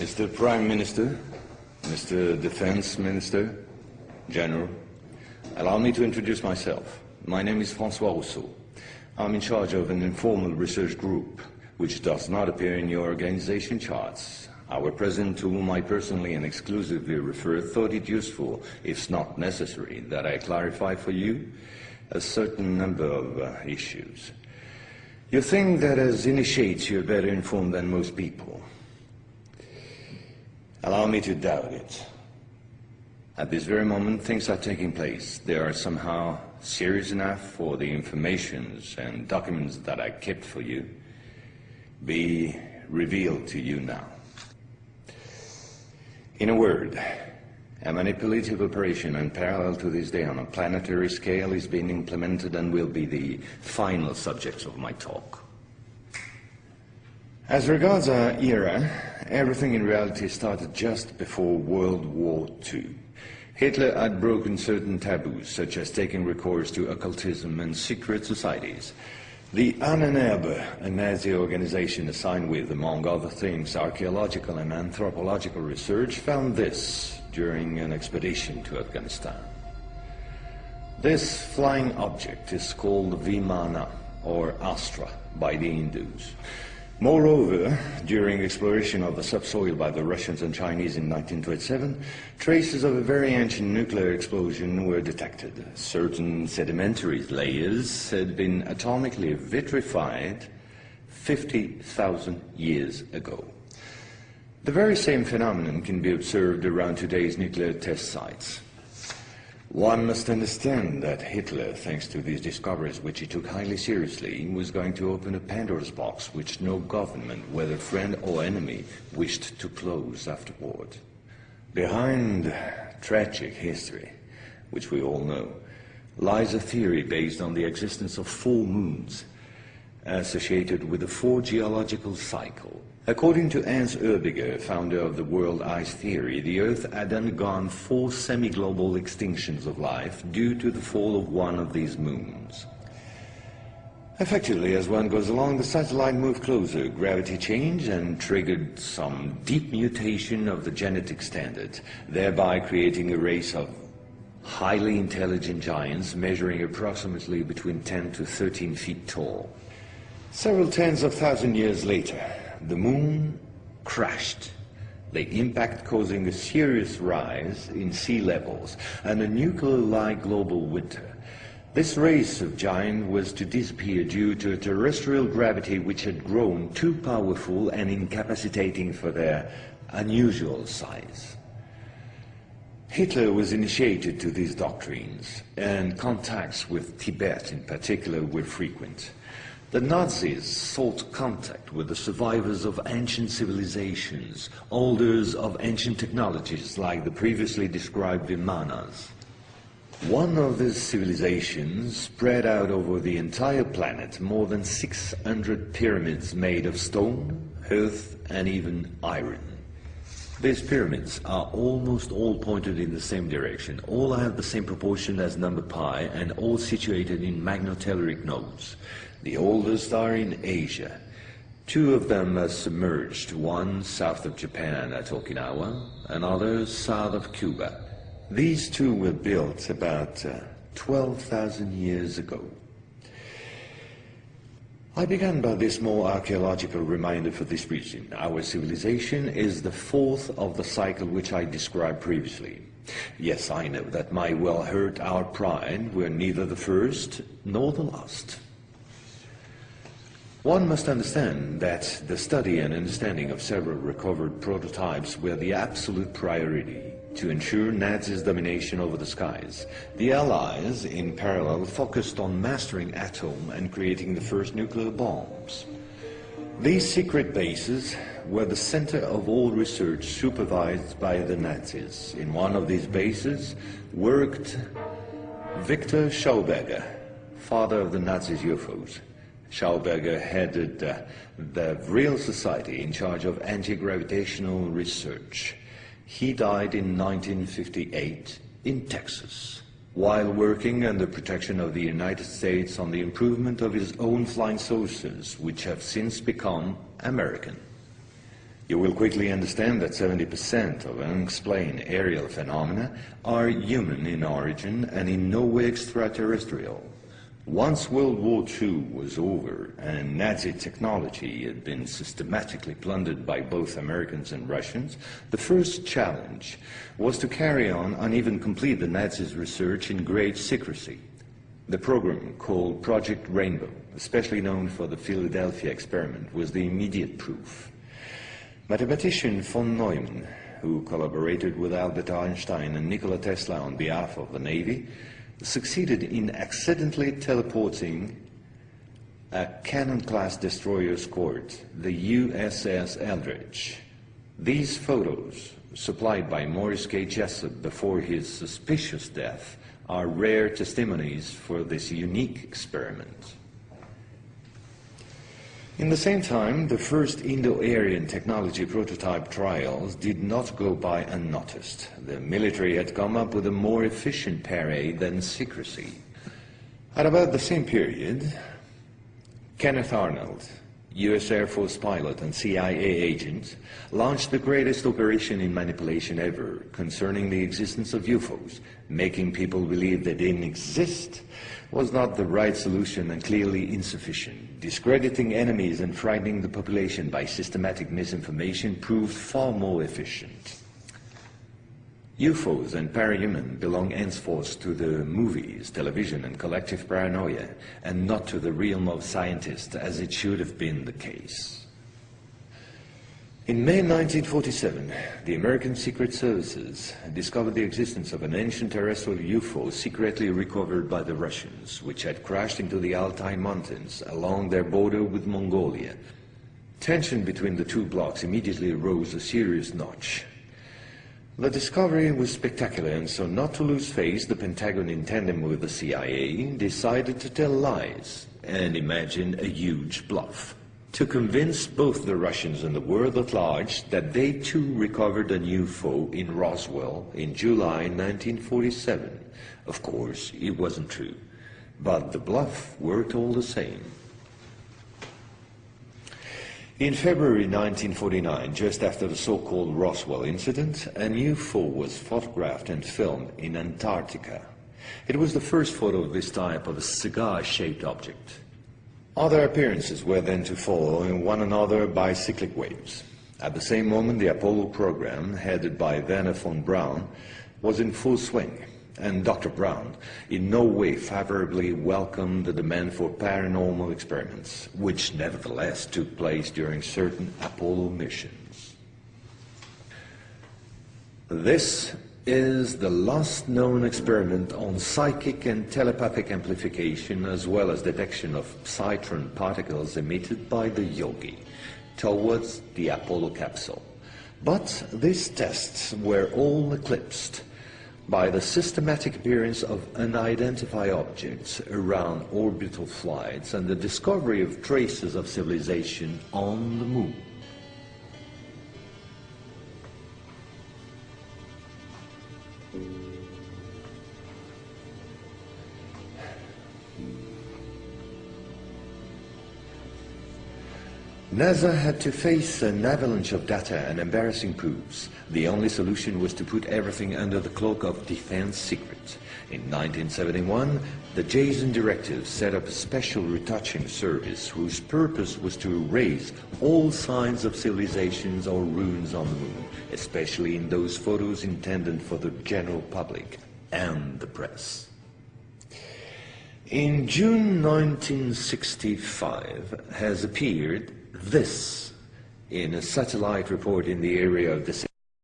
Mr. Prime Minister, Mr. Defense Minister, General, allow me to introduce myself. My name is François Rousseau. I'm in charge of an informal research group, which does not appear in your organization charts. Our president, to whom I personally and exclusively refer, thought it useful, if not necessary, that I clarify for you a certain number of issues. You think that as initiates you're better informed than most people. Allow me to doubt it. At this very moment, things are taking place. They are somehow serious enough for the informations and documents that I kept for you be revealed to you now. In a word, a manipulative operation unparalleled to this day on a planetary scale is being implemented and will be the final subject of my talk. As regards our era, everything in reality started just before World War II. Hitler had broken certain taboos, such as taking recourse to occultism and secret societies. The Ahnenerbe, a Nazi organization assigned with, among other things, archaeological and anthropological research, found this during an expedition to Afghanistan. This flying object is called Vimana, or Astra, by the Hindus. Moreover, during exploration of the subsoil by the Russians and Chinese in 1927, traces of a very ancient nuclear explosion were detected. Certain sedimentary layers had been atomically vitrified 50,000 years ago. The very same phenomenon can be observed around today's nuclear test sites. One must understand that Hitler, thanks to these discoveries, which he took highly seriously, was going to open a Pandora's box which no government, whether friend or enemy, wished to close afterward. Behind tragic history, which we all know, lies a theory based on the existence of 4 moons associated with the 4 geological cycle. According to Hans Erbiger, founder of the world ice theory, the Earth had undergone 4 semi-global extinctions of life due to the fall of one of these moons. Effectively, as one goes along, the satellite moved closer, gravity changed and triggered some deep mutation of the genetic standard, thereby creating a race of highly intelligent giants measuring approximately between 10 to 13 feet tall. Several tens of thousands years later, the moon crashed, the impact causing a serious rise in sea levels and a nuclear-like global winter. This race of giants was to disappear due to a terrestrial gravity which had grown too powerful and incapacitating for their unusual size. Hitler was initiated to these doctrines, and contacts with Tibet in particular were frequent. The Nazis sought contact with the survivors of ancient civilizations, holders of ancient technologies like the previously described Vimanas. One of these civilizations spread out over the entire planet more than 600 pyramids made of stone, earth, and even iron. These pyramids are almost all pointed in the same direction, all have the same proportion as number pi, and all situated in magnetotelluric nodes. The oldest are in Asia. 2 of them are submerged, one south of Japan at Okinawa, another south of Cuba. These 2 were built about 12,000 years ago. I began by this more archaeological reminder for this reason. Our civilization is the 4th of the cycle which I described previously. Yes, I know that might well hurt our pride. We're neither the first nor the last. One must understand that the study and understanding of several recovered prototypes were the absolute priority to ensure Nazis' domination over the skies. The Allies, in parallel, focused on mastering atom and creating the first nuclear bombs. These secret bases were the center of all research supervised by the Nazis. In one of these bases worked Victor Schauberger, father of the Nazis' UFOs. Schauberger headed the Real Society in charge of anti-gravitational research. He died in 1958 in Texas, while working under protection of the United States on the improvement of his own flying saucers, which have since become American. You will quickly understand that 70% of unexplained aerial phenomena are human in origin and in no way extraterrestrial. Once World War II was over and Nazi technology had been systematically plundered by both Americans and Russians, the first challenge was to carry on and even complete the Nazis' research in great secrecy. The program, called Project Rainbow, especially known for the Philadelphia experiment, was the immediate proof. Mathematician von Neumann, who collaborated with Albert Einstein and Nikola Tesla on behalf of the Navy, succeeded in accidentally teleporting a Cannon-class destroyer escort, the USS Eldridge. These photos, supplied by Morris K. Jessup before his suspicious death, are rare testimonies for this unique experiment. In the same time, the first Indo-Aryan technology prototype trials did not go by unnoticed. The military had come up with a more efficient parry than secrecy. At about the same period, Kenneth Arnold, US Air Force pilot and CIA agent, launched the greatest operation in manipulation ever concerning the existence of UFOs. Making people believe they didn't exist was not the right solution and clearly insufficient. Discrediting enemies and frightening the population by systematic misinformation proved far more efficient. UFOs and parahuman belong henceforth to the movies, television, and collective paranoia, and not to the realm of scientists, as it should have been the case. In May 1947, the American Secret Services discovered the existence of an ancient terrestrial UFO secretly recovered by the Russians, which had crashed into the Altai Mountains along their border with Mongolia. Tension between the two blocs immediately rose a serious notch. The discovery was spectacular, and so not to lose face, the Pentagon, in tandem with the CIA, decided to tell lies and imagine a huge bluff to convince both the Russians and the world at large that they too recovered a UFO in Roswell in July 1947. Of course, it wasn't true, but the bluff worked all the same. In February 1949, just after the so-called Roswell incident, an UFO was photographed and filmed in Antarctica. It was the first photo of this type of a cigar-shaped object. Other appearances were then to follow in one another by cyclic waves. At the same moment, the Apollo program, headed by Werner von Braun, was in full swing, and Dr. Braun in no way favorably welcomed the demand for paranormal experiments, which nevertheless took place during certain Apollo missions. This is the last known experiment on psychic and telepathic amplification, as well as detection of psytron particles emitted by the yogi towards the Apollo capsule. But these tests were all eclipsed by the systematic appearance of unidentified objects around orbital flights and the discovery of traces of civilization on the moon. NASA had to face an avalanche of data and embarrassing proofs. The only solution was to put everything under the cloak of defense secret. In 1971, the Jason Directive set up a special retouching service whose purpose was to erase all signs of civilizations or ruins on the moon, especially in those photos intended for the general public and the press. In June 1965 has appeared this in a satellite report in the area of the